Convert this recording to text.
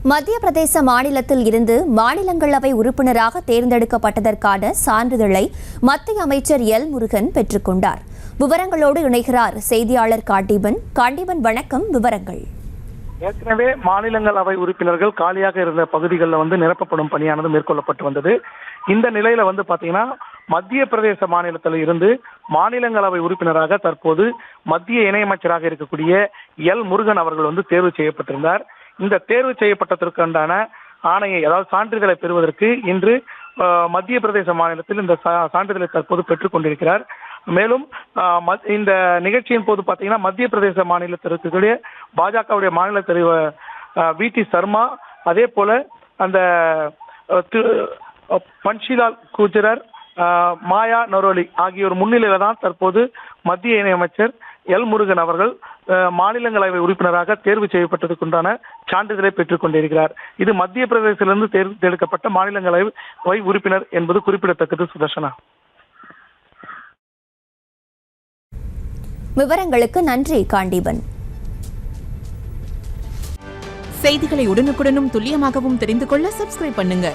மத்திய பிரதேச மாநிலத்தில் இருந்து மாநிலங்களவை உறுப்பினராக தேர்ந்தெடுக்கப்பட்டதற்கான சான்றிதழை மத்திய அமைச்சர் எல் முருகன் பெற்றுக் கொண்டார். விவரங்களோடு இணைகிறார் செய்தியாளர் காண்டீபன். காண்டீபன், வணக்கம். விவரங்கள். ஏற்கனவே மாநிலங்களவை உறுப்பினர்கள் காலியாக இருந்த பகுதிகளில் நிரப்பப்படும் பணியானது மேற்கொள்ளப்பட்டு வந்தது. இந்த நிலையில பாத்தீங்கன்னா மத்திய பிரதேச மாநிலத்தில் இருந்து மாநிலங்களவை உறுப்பினராக தற்போது மத்திய இணையமைச்சராக இருக்கக்கூடிய எல் முருகன் அவர்கள் தேர்வு செய்யப்பட்டிருந்தார். இந்த தேர்வு செய்யப்பட்டதற்கான ஆணையை, அதாவது சான்றிதழை பெறுவதற்கு இன்று மத்திய பிரதேச மாநிலத்தில் இந்த சான்றிதழை தற்போது பெற்றுக் கொண்டிருக்கிறார். மேலும் இந்த நிகழ்ச்சியின் போது பாத்தீங்கன்னா மத்திய பிரதேச மாநிலத்தில் இருக்கக்கூடிய பாஜகவுடைய மாநில தலைவர் வி.டி. சர்மா, அதே போல அந்த பன்ஷிலால் குஜரர், மாயா நரோலி ஆகியோர் முன்னிலையில தான் தற்போது மத்திய இணையமைச்சர் எல் முருகன் அவர்கள் மாநிலங்களவை உறுப்பினராக தேர்வு செய்யப்பட்டதுக்குண்டான சான்றிதழை பெற்றுக் கொண்டிருக்கிறார். இது மத்திய பிரதேசத்திலிருந்து தேர்ந்தெடுக்கப்பட்ட மாநிலங்களவை உறுப்பினர் என்பது குறிப்பிடத்தக்கது. சுதர்ஷனா, விவரங்களுக்கு நன்றி காண்டீபன். செய்திகளை உடனுக்குடனும் துல்லியமாகவும் தெரிந்து கொள்ள சப்ஸ்கிரைப் பண்ணுங்க.